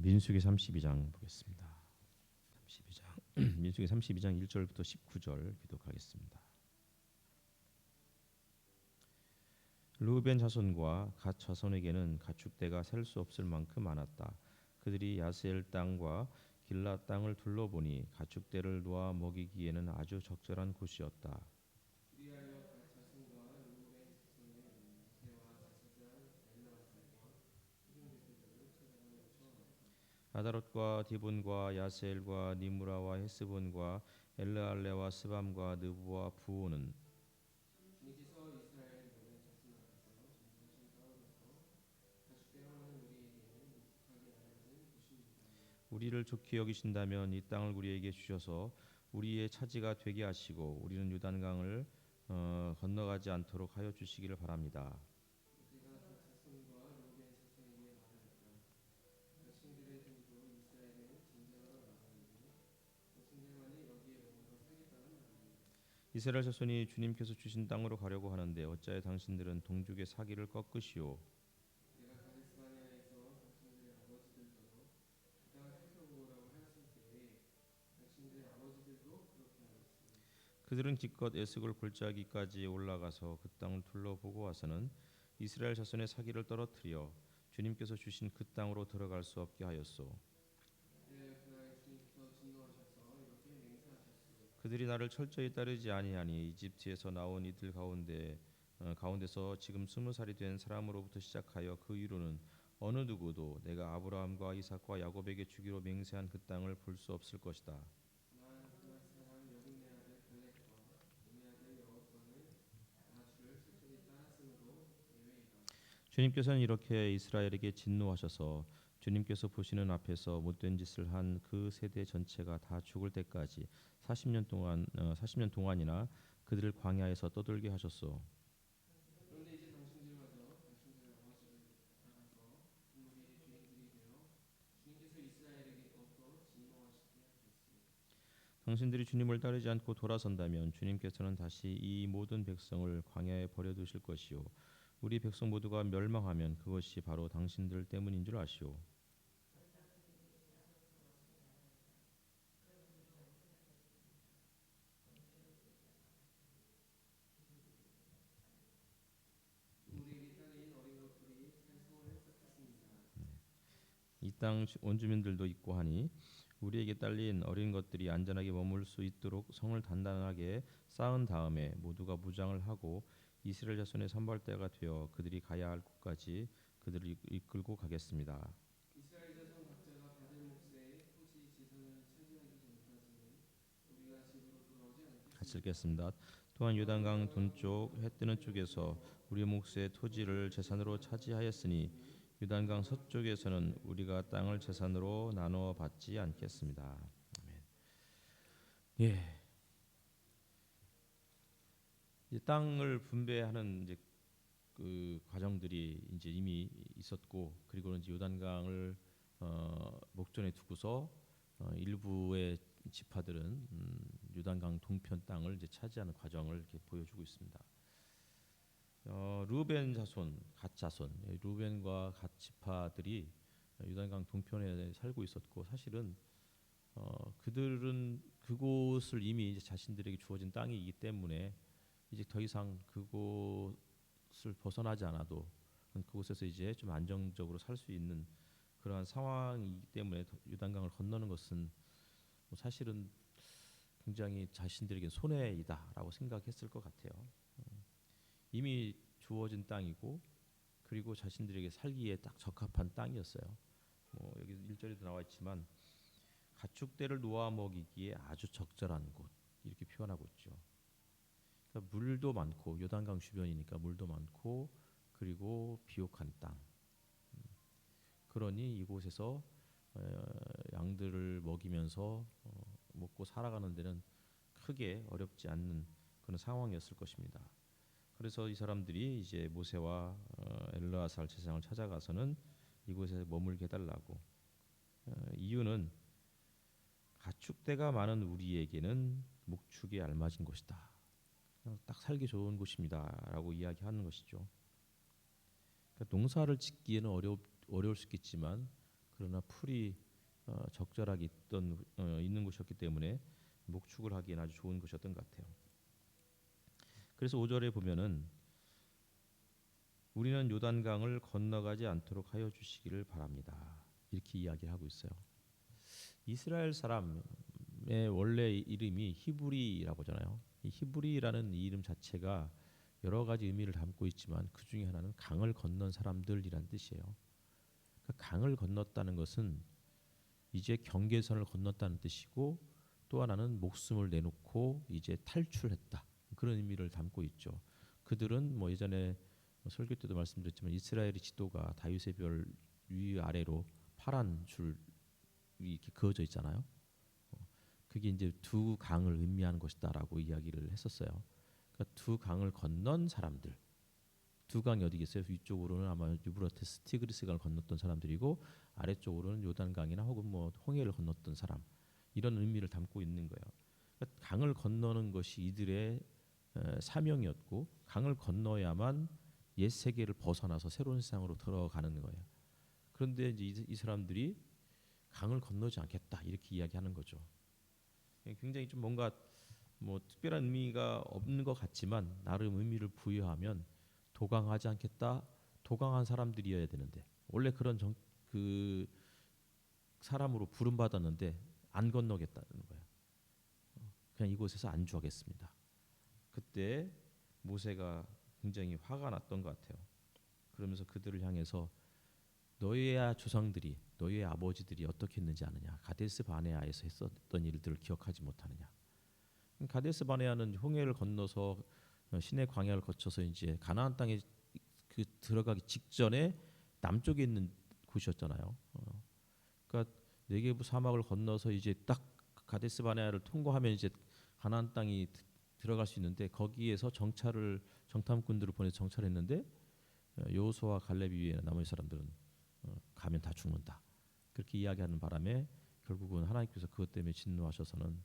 민수기 32장 보겠습니다. 32장 민수기 32장 1절부터 19절 기독하겠습니다. 르우벤 자손과 갓 자손에게는 가축대가 셀 수 없을 만큼 많았다. 그들이 야스엘 땅과 길라 땅을 둘러보니 가축대를 놓아 먹이기에는 아주 적절한 곳이었다. 아다롯과 디본과 야스엘과 니무라와 헤스본과 엘르알레와 스밤과 느부와 부오는 우리를 좋게 여기신다면 이 땅을 우리에게 주셔서 우리의 차지가 되게 하시고 우리는 요단강을 건너가지 않도록 하여 주시기를 바랍니다. 이스라엘 자손이 주님께서 주신 땅으로 가려고 하는데 어찌하여 당신들은 동족의 사기를 꺾으시오. 그들은 기껏 에스골 골짜기까지 올라가서 그 땅을 둘러보고 와서는 이스라엘 자손의 사기를 떨어뜨려 주님께서 주신 그 땅으로 들어갈 수 없게 하였소. 그들이 나를 철저히 따르지 아니하니 이집트에서 나온 이들 가운데서 지금 20살이 된 사람으로부터 시작하여 그 위로는 어느 누구도 내가 아브라함과 이삭과 야곱에게 주기로 맹세한 그 땅을 볼 수 없을 것이다. 주님께서는 이렇게 이스라엘에게 진노하셔서 주님께서 보시는 앞에서 못된 짓을 한 그 세대 전체가 다 죽을 때까지 40년 동안이나 그들을 광야에서 떠돌게 하셨소. 당신들이 주님을 따르지 않고 돌아선다면 주님께서는 다시 이 모든 백성을 광야에 버려두실 것이요 우리 백성 모두가 멸망하면 그것이 바로 당신들 때문인 줄 아시오. 이 땅 원주민들도 있고 하니 우리에게 딸린 어린 것들이 안전하게 머물 수 있도록 성을 단단하게 쌓은 다음에 모두가 무장을 하고 이스라엘 자손의 선발대가 되어 그들이 가야 할 곳까지 그들을 이끌고 가겠습니다. 같이 읽겠습니다. 또한 요단강 동쪽 해 뜨는 쪽에서 우리 몫의 토지를 제산으로 차지하였으니 요단강 서쪽에서는 우리가 땅을 제산으로 나누어 받지 않겠습니다. 아멘. 예, 이제 땅을 분배하는 이제 그 과정들이 이제 이미 있었고, 그리고 이제 요단강을 목전에 두고서 일부의 지파들은 요단강 동편 땅을 이제 차지하는 과정을 이렇게 보여주고 있습니다. 르우벤 자손, 갓 자손, 르우벤과 갓 지파들이 요단강 동편에 살고 있었고, 사실은 그들은 그곳을 이미 이제 자신들에게 주어진 땅이기 때문에 이제 더 이상 그곳을 벗어나지 않아도 그곳에서 이제 좀 안정적으로 살 수 있는 그러한 상황이기 때문에 요단강을 건너는 것은 뭐 사실은 굉장히 자신들에게 손해이다라고 생각했을 것 같아요. 이미 주어진 땅이고 그리고 자신들에게 살기에 딱 적합한 땅이었어요. 뭐 여기 1절에도 나와 있지만 가축대를 놓아 먹이기에 아주 적절한 곳 이렇게 표현하고 있죠. 그러니까 물도 많고 요단강 주변이니까 물도 많고 그리고 비옥한 땅. 그러니 이곳에서 양들을 먹이면서 먹고 살아가는 데는 크게 어렵지 않는 그런 상황이었을 것입니다. 그래서 이 사람들이 이제 모세와 엘르아살 제사장을 찾아가서는 이곳에 머물게 해달라고. 이유는 가축대가 많은 우리에게는 목축에 알맞은 곳이다. 딱 살기 좋은 곳입니다라고 이야기하는 것이죠. 그러니까 농사를 짓기에는 어려울 수 있겠지만 그러나 풀이 적절하게 있는 곳이었기 때문에 목축을 하기엔 아주 좋은 곳이었던 것 같아요. 그래서 5절에 보면은 우리는 요단강을 건너가지 않도록 하여 주시기를 바랍니다. 이렇게 이야기를 하고 있어요. 이스라엘 사람의 원래 이름이 히브리라고 하잖아요. 이 히브리라는 이 이름 자체가 여러 가지 의미를 담고 있지만 그 중에 하나는 강을 건넌 사람들이란 뜻이에요. 그러니까 강을 건넜다는 것은 이제 경계선을 건넜다는 뜻이고 또 하나는 목숨을 내놓고 이제 탈출했다. 그런 의미를 담고 있죠. 그들은 뭐 예전에 설교 때도 말씀드렸지만 이스라엘의 지도가 다윗의 별 위 아래로 파란 줄이 이렇게 그어져 있잖아요. 그게 이제 두 강을 의미하는 것이다라고 이야기를 했었어요. 그러니까 두 강을 건넌 사람들. 두 강이 어디겠어요? 위쪽으로는 아마 유브라테스 티그리스강을 건넜던 사람들이고 아래쪽으로는 요단강이나 혹은 뭐 홍해를 건넜던 사람. 이런 의미를 담고 있는 거예요. 그러니까 강을 건너는 것이 이들의 사명이었고 강을 건너야만 옛 세계를 벗어나서 새로운 세상으로 들어가는 거예요. 그런데 이제 이 사람들이 강을 건너지 않겠다 이렇게 이야기하는 거죠. 굉장히 좀 뭔가 뭐 특별한 의미가 없는 것 같지만 나름 의미를 부여하면 도강하지 않겠다. 도강한 사람들이어야 되는데 원래 그 사람으로 부름 받았는데 안 건너겠다는 거예요. 그냥 이곳에서 안주하겠습니다. 그때 모세가 굉장히 화가 났던 것 같아요. 그러면서 그들을 향해서 너희의 조상들이 너희의 아버지들이 어떻게 했는지 아느냐? 가데스 바네아에서 했었던 일들을 기억하지 못하느냐? 가데스 바네아는 홍해를 건너서 시내 광야를 거쳐서 이제 가나안 땅에 그 들어가기 직전에 남쪽에 있는 곳이었잖아요. 그러니까 네게부 사막을 건너서 이제 딱 가데스 바네아를 통과하면 이제 가나안 땅이 들어갈 수 있는데 거기에서 정탐꾼들을 보내서 정찰했는데 여호수아와 갈렙 이외에 나머지 사람들은 가면 다 죽는다. 그렇게 이야기하는 바람에 결국은 하나님께서 그것 때문에 진노하셔서는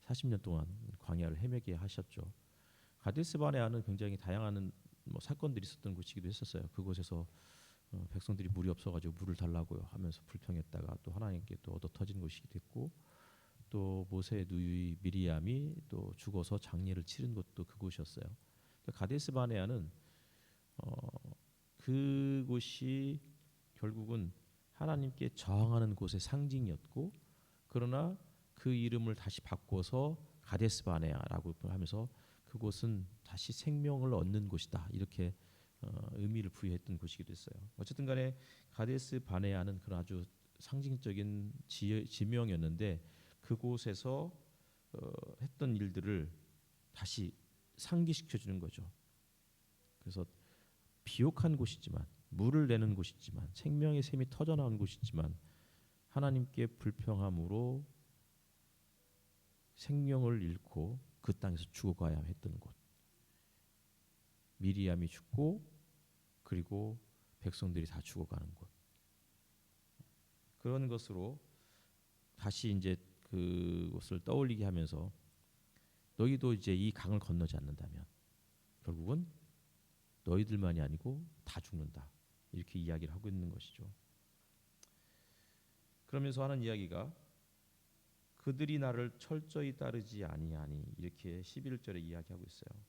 40년 동안 광야를 헤매게 하셨죠. 가데스 바네아는 굉장히 다양한 뭐 사건들이 있었던 곳이기도 했었어요. 그곳에서 백성들이 물이 없어가지고 물을 달라고요 하면서 불평했다가 또 하나님께 또 얻어 터진 곳이기도 했고 또 모세의 누이 미리암이 또 죽어서 장례를 치른 곳도 그곳이었어요. 그러니까 가데스 바네아는 그곳이 결국은 하나님께 저항하는 곳의 상징이었고 그러나 그 이름을 다시 바꿔서 가데스 바네아라고 하면서 그곳은 다시 생명을 얻는 곳이다 이렇게 의미를 부여했던 곳이기도 했어요. 어쨌든 간에 가데스 바네아는 그런 아주 상징적인 지명이었는데 그곳에서 했던 일들을 다시 상기시켜 주는 거죠. 그래서 비옥한 곳이지만 물을 내는 곳이지만 생명의 샘이 터져나온 곳이지만 하나님께 불평함으로 생명을 잃고 그 땅에서 죽어가야 했던 곳. 미리암이 죽고 그리고 백성들이 다 죽어가는 곳. 그런 것으로 다시 이제 그것을 떠올리게 하면서 너희도 이제 이 강을 건너지 않는다면 결국은 너희들만이 아니고 다 죽는다. 이렇게 이야기를 하고 있는 것이죠. 그러면서 하는 이야기가 그들이 나를 철저히 따르지 아니하니 이렇게 11절에 이야기하고 있어요.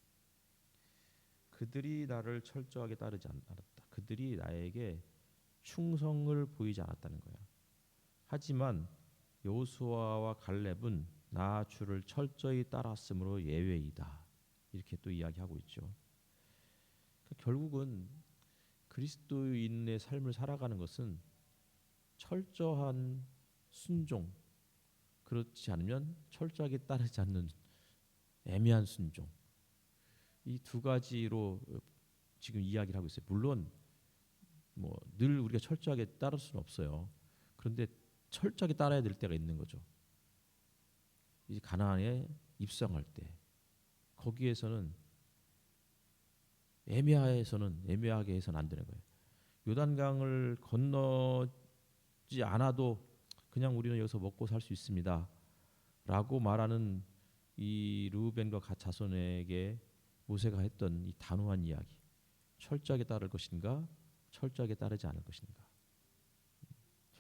그들이 나를 철저하게 따르지 않았다. 그들이 나에게 충성을 보이지 않았다는 거예요. 하지만 여호수아와 갈렙은 나 주를 철저히 따랐으므로 예외이다. 이렇게 또 이야기하고 있죠. 그러니까 결국은 그리스도인의 삶을 살아가는 것은 철저한 순종, 그렇지 않으면 철저하게 따르지 않는 애매한 순종. 이 두 가지로 지금 이야기를 하고 있어요. 물론 뭐 늘 우리가 철저하게 따를 수는 없어요. 그런데 철저하게 따라야 될 때가 있는 거죠. 이제 가나안에 입성할 때 거기에서는 애매하게 해서는 안 되는 거예요. 요단강을 건너지 않아도 그냥 우리는 여기서 먹고 살 수 있습니다라고 말하는 이 르우벤과 갓 자손에게 모세가 했던 이 단호한 이야기, 철저하게 따를 것인가, 철저하게 따르지 않을 것인가.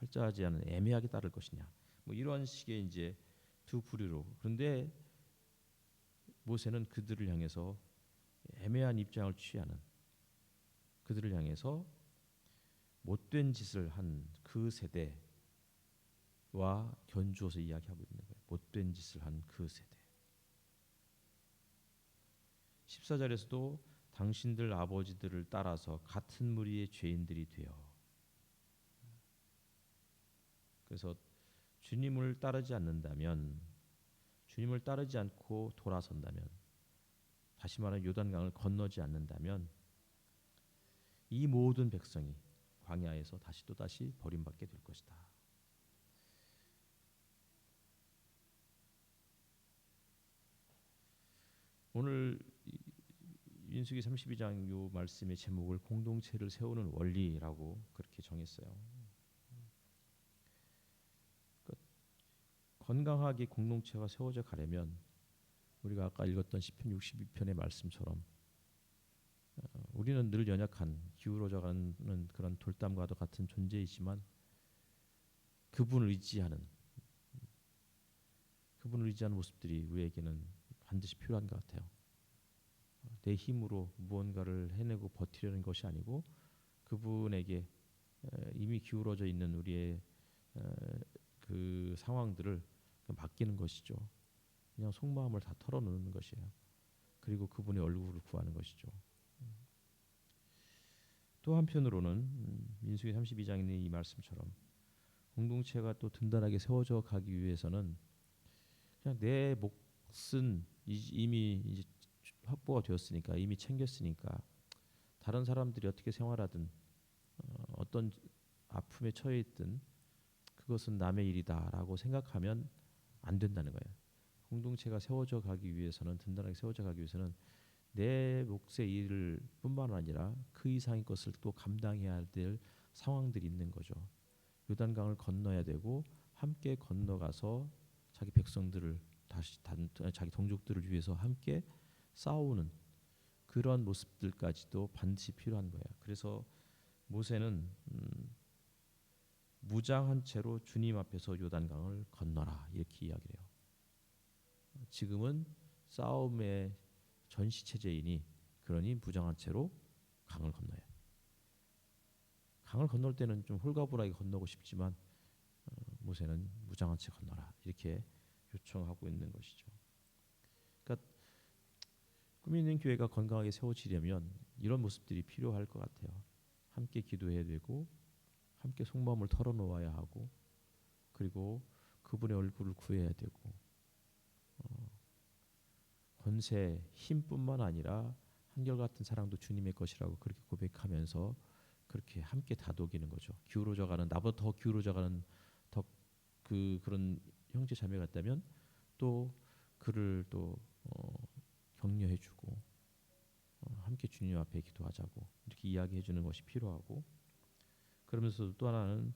철저하지 않은 애매하게 따를 것이냐. 뭐 이런 식의 이제 두 부류로. 그런데 모세는 그들을 향해서 애매한 입장을 취하는, 그들을 향해서 못된 짓을 한 그 세대와 견주어서 이야기하고 있는 거예요. 못된 짓을 한 그 세대. 14절에서도 당신들 아버지들을 따라서 같은 무리의 죄인들이 되어. 그래서 주님을 따르지 않는다면, 주님을 따르지 않고 돌아선다면, 다시 말하면 요단강을 건너지 않는다면 이 모든 백성이 광야에서 다시 버림받게 될 것이다. 오늘 민수기 32장 요 말씀의 제목을 공동체를 세우는 원리라고 그렇게 정했어요. 그러니까 건강하게 공동체가 세워져 가려면 우리가 아까 읽었던 시편 62편의 말씀처럼 우리는 늘 연약한 기울어져 가는 그런 돌담과도 같은 존재이지만 그분을 의지하는 모습들이 우리에게는 반드시 필요한 것 같아요. 내 힘으로 무언가를 해내고 버티려는 것이 아니고 그분에게 이미 기울어져 있는 우리의 그 상황들을 맡기는 것이죠. 그냥 속마음을 다 털어놓는 것이에요. 그리고 그분의 얼굴을 구하는 것이죠. 또 한편으로는 민수기 32장에 있는 이 말씀처럼 공동체가 또 든든하게 세워져 가기 위해서는 그냥 내 몫은 이미 이제 확보가 되었으니까, 이미 챙겼으니까 다른 사람들이 어떻게 생활하든 어떤 아픔에 처해 있든 그것은 남의 일이다라고 생각하면 안 된다는 거예요. 공동체가 세워져 가기 위해서는, 든든하게 세워져 가기 위해서는 내 몫의 일을 뿐만 아니라 그 이상의 것을 또 감당해야 될 상황들이 있는 거죠. 요단강을 건너야 되고 함께 건너가서 자기 백성들을 자기 동족들을 위해서 함께 싸우는 그런 모습들까지도 반드시 필요한 거예요. 그래서 모세는 무장한 채로 주님 앞에서 요단강을 건너라 이렇게 이야기를 해요. 지금은 싸움의 전시 체제이니 그러니 무장한 채로 강을 건너야 돼. 강을 건널 때는 좀 홀가분하게 건너고 싶지만 모세는 무장한 채 건너라 이렇게 요청하고 있는 것이죠. 그러니까 꿈이 있는 교회가 건강하게 세워지려면 이런 모습들이 필요할 것 같아요. 함께 기도해야 되고 함께 속마음을 털어놓아야 하고 그리고 그분의 얼굴을 구해야 되고 권세, 힘뿐만 아니라 한결같은 사랑도 주님의 것이라고 그렇게 고백하면서 그렇게 함께 다독이는 거죠. 기울어져가는 나보다 더 기울어져가는 더 그런 형제 자매가 있다면 또 그를 또 격려해주고 함께 주님 앞에 기도하자고 이렇게 이야기해주는 것이 필요하고 그러면서 또 하나는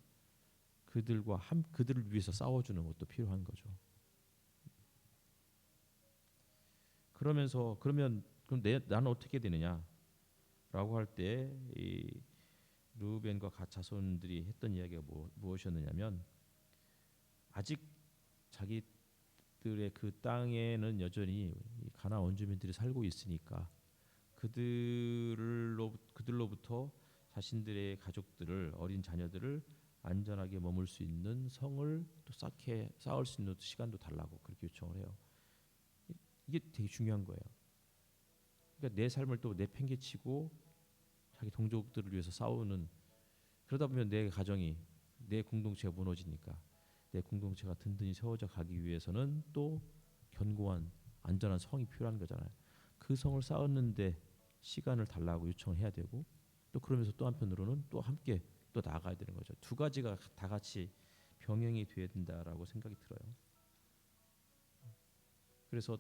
그들을 위해서 싸워주는 것도 필요한 거죠. 그러면 나는 어떻게 되느냐라고 할 때 이 르우벤과 갓 자손들이 했던 이야기가 무엇이었느냐면 아직 자기들의 그 땅에는 여전히 가나안 원주민들이 살고 있으니까 그들로부터 자신들의 가족들을 어린 자녀들을 안전하게 머물 수 있는 성을 또 쌓을 수 있는 시간도 달라고 그렇게 요청을 해요. 이게 되게 중요한 거예요. 그러니까 내 삶을 또 내팽개치고 자기 동족들을 위해서 싸우는 그러다 보면 내 가정이 내 공동체가 무너지니까 내 공동체가 든든히 세워져 가기 위해서는 또 견고한 안전한 성이 필요한 거잖아요. 그 성을 쌓았는데 시간을 달라고 요청을 해야 되고 또 그러면서 또 한편으로는 또 함께 또 나아가야 되는 거죠. 두 가지가 다 같이 병행이 돼야 된다라고 생각이 들어요. 그래서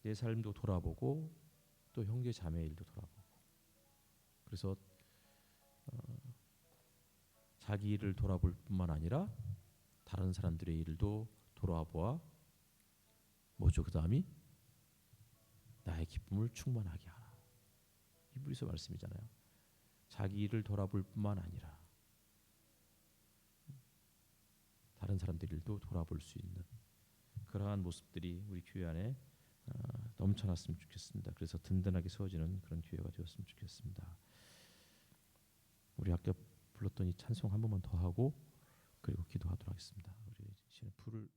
내 삶도 돌아보고 또 형제 자매 일도 돌아보고 그래서 자기 일을 돌아볼 뿐만 아니라 다른 사람들의 일도 돌아보아 뭐죠? 그 다음이 나의 기쁨을 충만하게 하라. 히브리서 말씀이잖아요. 자기 일을 돌아볼 뿐만 아니라 다른 사람들도 돌아볼 수 있는 그러한 모습들이 우리 교회 안에 넘쳐났으면 좋겠습니다. 그래서 든든하게 세워지는 그런 교회가 되었으면 좋겠습니다. 우리 아까 불렀던 이 찬송 한 번만 더 하고 그리고 기도하도록 하겠습니다. 우리 불을